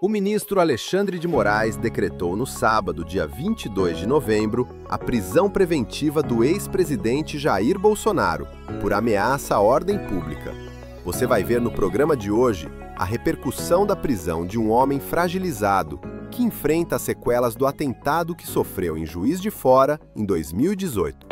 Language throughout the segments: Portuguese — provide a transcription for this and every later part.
O ministro Alexandre de Moraes decretou no sábado, dia 22 de novembro, a prisão preventiva do ex-presidente Jair Bolsonaro por ameaça à ordem pública. Você vai ver no programa de hoje a repercussão da prisão de um homem fragilizado que enfrenta as sequelas do atentado que sofreu em Juiz de Fora em 2018.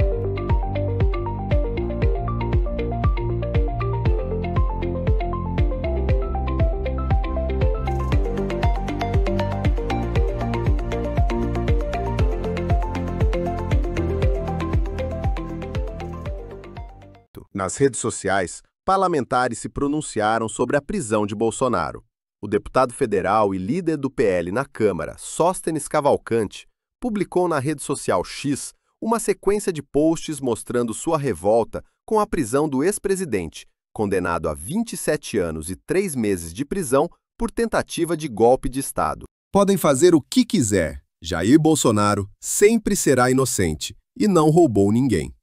Nas redes sociais, parlamentares se pronunciaram sobre a prisão de Bolsonaro. O deputado federal e líder do PL na Câmara, Sóstenes Cavalcante, publicou na rede social X uma sequência de posts mostrando sua revolta com a prisão do ex-presidente, condenado a 27 anos e 3 meses de prisão por tentativa de golpe de Estado. Podem fazer o que quiser, Jair Bolsonaro sempre será inocente e não roubou ninguém.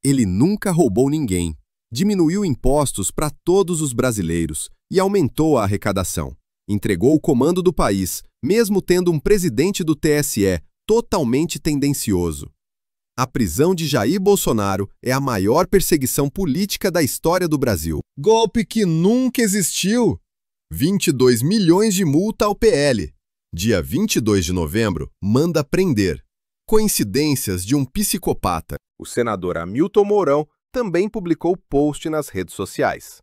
Ele nunca roubou ninguém, diminuiu impostos para todos os brasileiros e aumentou a arrecadação. Entregou o comando do país, mesmo tendo um presidente do TSE totalmente tendencioso. A prisão de Jair Bolsonaro é a maior perseguição política da história do Brasil. Golpe que nunca existiu! 22 milhões de multa ao PL. Dia 22 de novembro, manda prender. Coincidências de um psicopata. O senador Hamilton Mourão também publicou post nas redes sociais.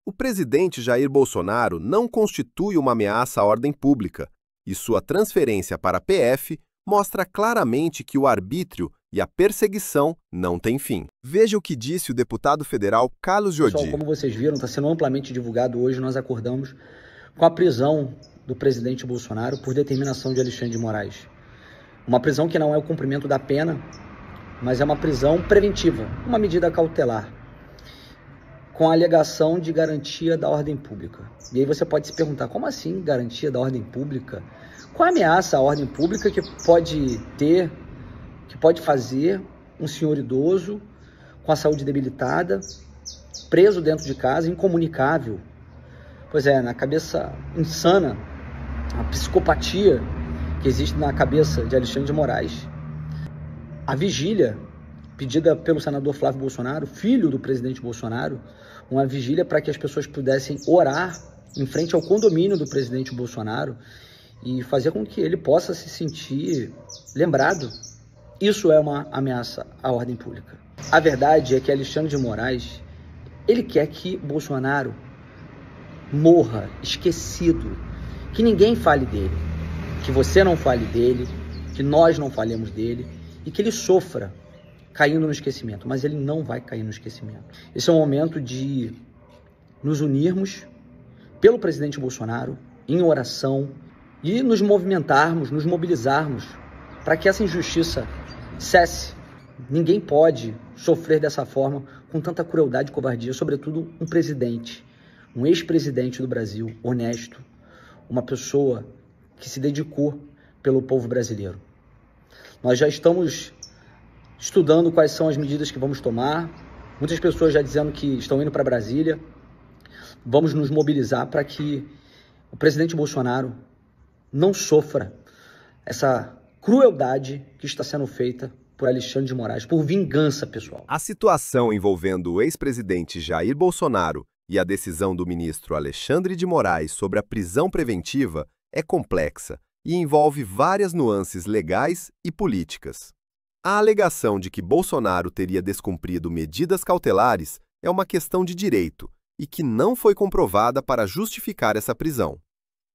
O presidente Jair Bolsonaro não constitui uma ameaça à ordem pública e sua transferência para a PF mostra claramente que o arbítrio e a perseguição não têm fim. Veja o que disse o deputado federal Carlos Jordi. Pessoal, como vocês viram, está sendo amplamente divulgado hoje, nós acordamos com a prisão do presidente Bolsonaro por determinação de Alexandre de Moraes. Uma prisão que não é o cumprimento da pena, mas é uma prisão preventiva, uma medida cautelar, com a alegação de garantia da ordem pública. E aí você pode se perguntar, como assim garantia da ordem pública? Qual a ameaça à ordem pública que pode fazer um senhor idoso, com a saúde debilitada, preso dentro de casa, incomunicável? Pois é, na cabeça insana, a psicopatia que existe na cabeça de Alexandre de Moraes. A vigília pedida pelo senador Flávio Bolsonaro, filho do presidente Bolsonaro, uma vigília para que as pessoas pudessem orar em frente ao condomínio do presidente Bolsonaro e fazer com que ele possa se sentir lembrado. Isso é uma ameaça à ordem pública. A verdade é que Alexandre de Moraes, ele quer que Bolsonaro morra esquecido, que ninguém fale dele, que você não fale dele, que nós não falemos dele e que ele sofra caindo no esquecimento, mas ele não vai cair no esquecimento. Esse é o momento de nos unirmos pelo presidente Bolsonaro em oração e nos movimentarmos, nos mobilizarmos para que essa injustiça cesse. Ninguém pode sofrer dessa forma com tanta crueldade e covardia, sobretudo um presidente, um ex-presidente do Brasil, honesto, uma pessoa que se dedicou pelo povo brasileiro. Nós já estamos estudando quais são as medidas que vamos tomar. Muitas pessoas já dizendo que estão indo para Brasília. Vamos nos mobilizar para que o presidente Bolsonaro não sofra essa crueldade que está sendo feita por Alexandre de Moraes, por vingança pessoal. A situação envolvendo o ex-presidente Jair Bolsonaro e a decisão do ministro Alexandre de Moraes sobre a prisão preventiva é complexa e envolve várias nuances legais e políticas. A alegação de que Bolsonaro teria descumprido medidas cautelares é uma questão de direito e que não foi comprovada para justificar essa prisão.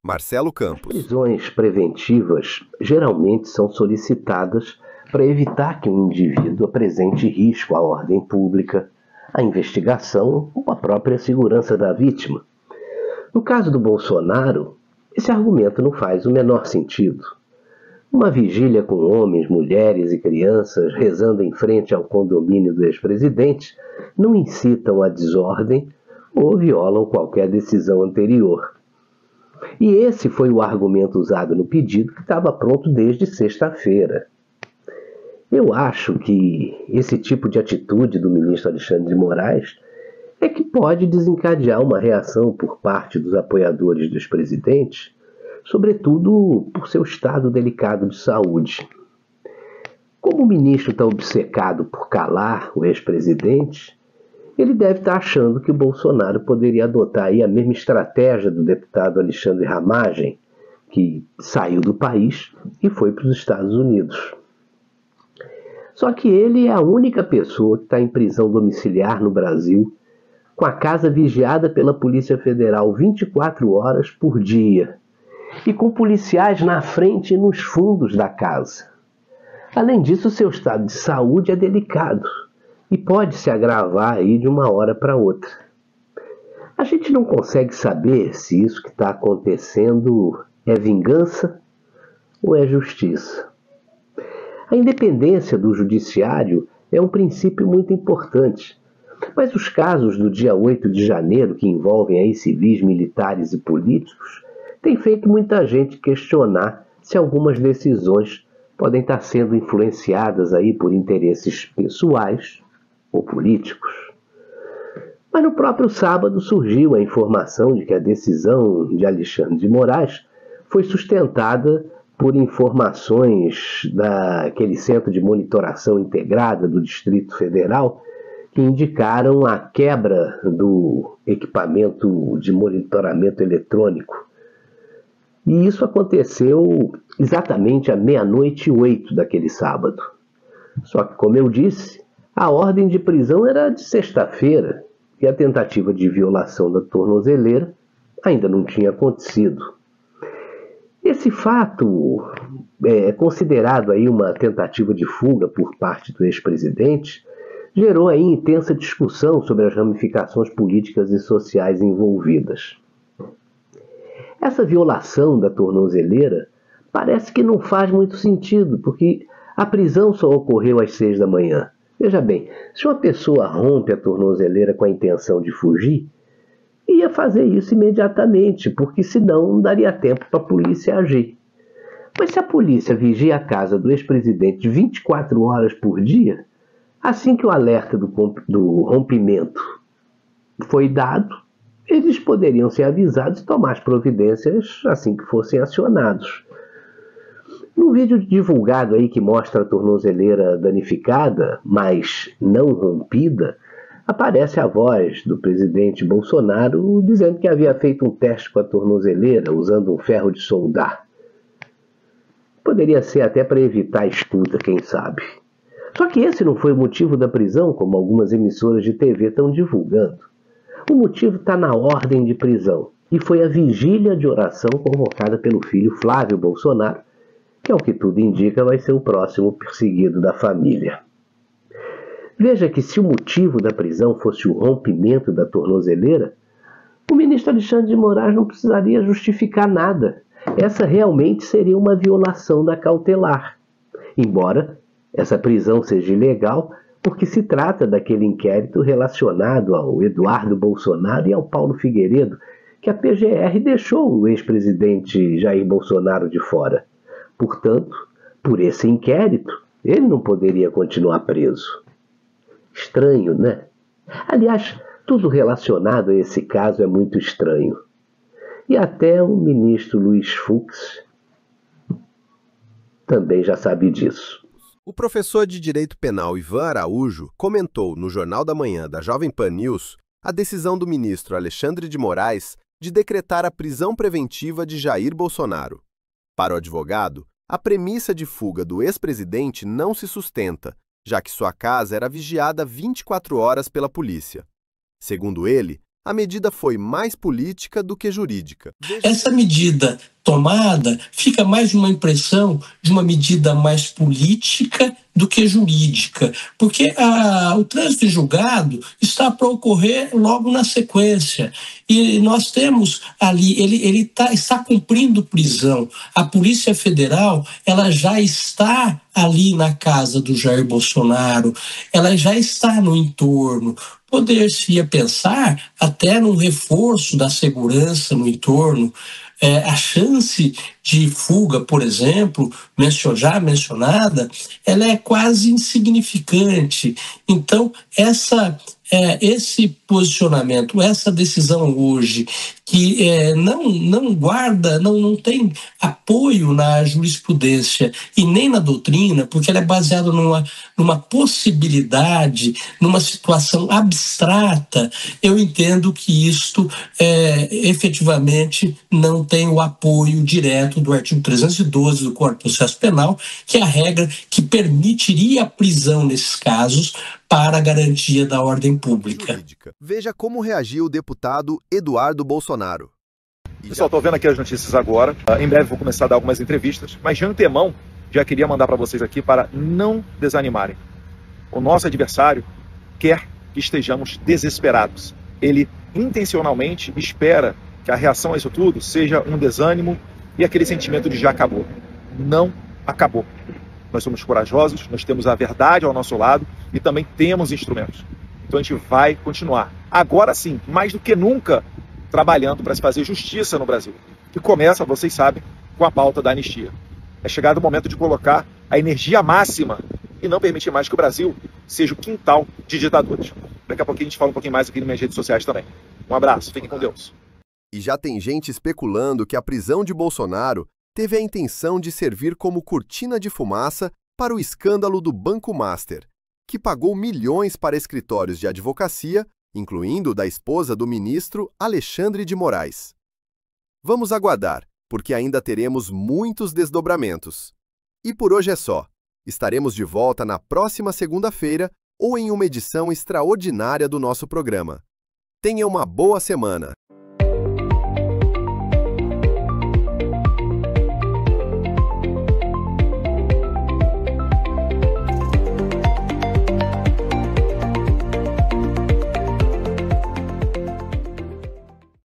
Marcelo Campos. As prisões preventivas geralmente são solicitadas para evitar que um indivíduo apresente risco à ordem pública, à investigação ou à própria segurança da vítima. No caso do Bolsonaro, esse argumento não faz o menor sentido. Uma vigília com homens, mulheres e crianças rezando em frente ao condomínio do ex-presidente não incitam a desordem ou violam qualquer decisão anterior. E esse foi o argumento usado no pedido que estava pronto desde sexta-feira. Eu acho que esse tipo de atitude do ministro Alexandre de Moraes é que pode desencadear uma reação por parte dos apoiadores dos presidentes, sobretudo por seu estado delicado de saúde. Como o ministro está obcecado por calar o ex-presidente, ele deve estar achando que o Bolsonaro poderia adotar aí a mesma estratégia do deputado Alexandre Ramagem, que saiu do país e foi para os Estados Unidos. Só que ele é a única pessoa que está em prisão domiciliar no Brasil, com a casa vigiada pela Polícia Federal 24 horas por dia e com policiais na frente e nos fundos da casa. Além disso, seu estado de saúde é delicado e pode se agravar aí de uma hora para outra. A gente não consegue saber se isso que está acontecendo é vingança ou é justiça. A independência do judiciário é um princípio muito importante, mas os casos do dia 8 de janeiro, que envolvem aí civis, militares e políticos, têm feito muita gente questionar se algumas decisões podem estar sendo influenciadas aí por interesses pessoais ou políticos. Mas no próprio sábado surgiu a informação de que a decisão de Alexandre de Moraes foi sustentada por informações daquele Centro de Monitoração Integrada do Distrito Federal, que indicaram a quebra do equipamento de monitoramento eletrônico. E isso aconteceu exatamente à 00:08 daquele sábado. Só que, como eu disse, a ordem de prisão era de sexta-feira e a tentativa de violação da tornozeleira ainda não tinha acontecido. Esse fato é considerado aí uma tentativa de fuga por parte do ex-presidente, gerou aí intensa discussão sobre as ramificações políticas e sociais envolvidas. Essa violação da tornozeleira parece que não faz muito sentido, porque a prisão só ocorreu às 6 da manhã. Veja bem, se uma pessoa rompe a tornozeleira com a intenção de fugir, ia fazer isso imediatamente, porque senão não daria tempo para a polícia agir. Mas se a polícia vigia a casa do ex-presidente 24 horas por dia, assim que o alerta do rompimento foi dado, eles poderiam ser avisados e tomar as providências assim que fossem acionados. No vídeo divulgado aí que mostra a tornozeleira danificada, mas não rompida, aparece a voz do presidente Bolsonaro dizendo que havia feito um teste com a tornozeleira usando um ferro de soldar. Poderia ser até para evitar a escuta, quem sabe. Só que esse não foi o motivo da prisão, como algumas emissoras de TV estão divulgando. O motivo está na ordem de prisão, e foi a vigília de oração convocada pelo filho Flávio Bolsonaro, que, ao que tudo indica, vai ser o próximo perseguido da família. Veja que se o motivo da prisão fosse o rompimento da tornozeleira, o ministro Alexandre de Moraes não precisaria justificar nada. Essa realmente seria uma violação da cautelar. Embora essa prisão seja ilegal, porque se trata daquele inquérito relacionado ao Eduardo Bolsonaro e ao Paulo Figueiredo, que a PGR deixou o ex-presidente Jair Bolsonaro de fora. Portanto, por esse inquérito, ele não poderia continuar preso. Estranho, né? Aliás, tudo relacionado a esse caso é muito estranho. E até o ministro Luiz Fux também já sabe disso. O professor de Direito Penal Ivan Araújo comentou no Jornal da Manhã da Jovem Pan News a decisão do ministro Alexandre de Moraes de decretar a prisão preventiva de Jair Bolsonaro. Para o advogado, a premissa de fuga do ex-presidente não se sustenta, já que sua casa era vigiada 24 horas pela polícia. Segundo ele, a medida foi mais política do que jurídica. Essa medida tomada fica mais uma impressão de uma medida mais política do que jurídica, porque o trânsito em julgado está para ocorrer logo na sequência. E nós temos ali, ele está cumprindo prisão. A Polícia Federal ela já está ali na casa do Jair Bolsonaro, ela já está no entorno. Poder-se pensar até num reforço da segurança no entorno. A chance de fuga, por exemplo, já mencionada, ela é quase insignificante. Então, esse posicionamento, essa decisão hoje, que não guarda, não tem apoio na jurisprudência e nem na doutrina, porque ela é baseada numa possibilidade, numa situação abstrata, eu entendo que isto efetivamente não tem o apoio direto do artigo 312 do Código de Processo Penal, que é a regra que permitiria a prisão nesses casos para a garantia da ordem pública. Jurídica. Veja como reagiu o deputado Eduardo Bolsonaro. Pessoal, estou vendo aqui as notícias agora. Em breve vou começar a dar algumas entrevistas, mas de antemão já queria mandar para vocês aqui para não desanimarem. O nosso adversário quer que estejamos desesperados. Ele intencionalmente espera que a reação a isso tudo seja um desânimo e aquele sentimento de já acabou. Não acabou. Nós somos corajosos, nós temos a verdade ao nosso lado e também temos instrumentos. Então a gente vai continuar, agora sim, mais do que nunca, trabalhando para se fazer justiça no Brasil. Que começa, vocês sabem, com a pauta da anistia. É chegado o momento de colocar a energia máxima e não permitir mais que o Brasil seja o quintal de ditadores. Daqui a pouquinho a gente fala um pouquinho mais aqui nas minhas redes sociais também. Um abraço, fiquem com Deus. E já tem gente especulando que a prisão de Bolsonaro teve a intenção de servir como cortina de fumaça para o escândalo do Banco Master, que pagou milhões para escritórios de advocacia, incluindo o da esposa do ministro Alexandre de Moraes. Vamos aguardar, porque ainda teremos muitos desdobramentos. E por hoje é só. Estaremos de volta na próxima segunda-feira ou em uma edição extraordinária do nosso programa. Tenha uma boa semana!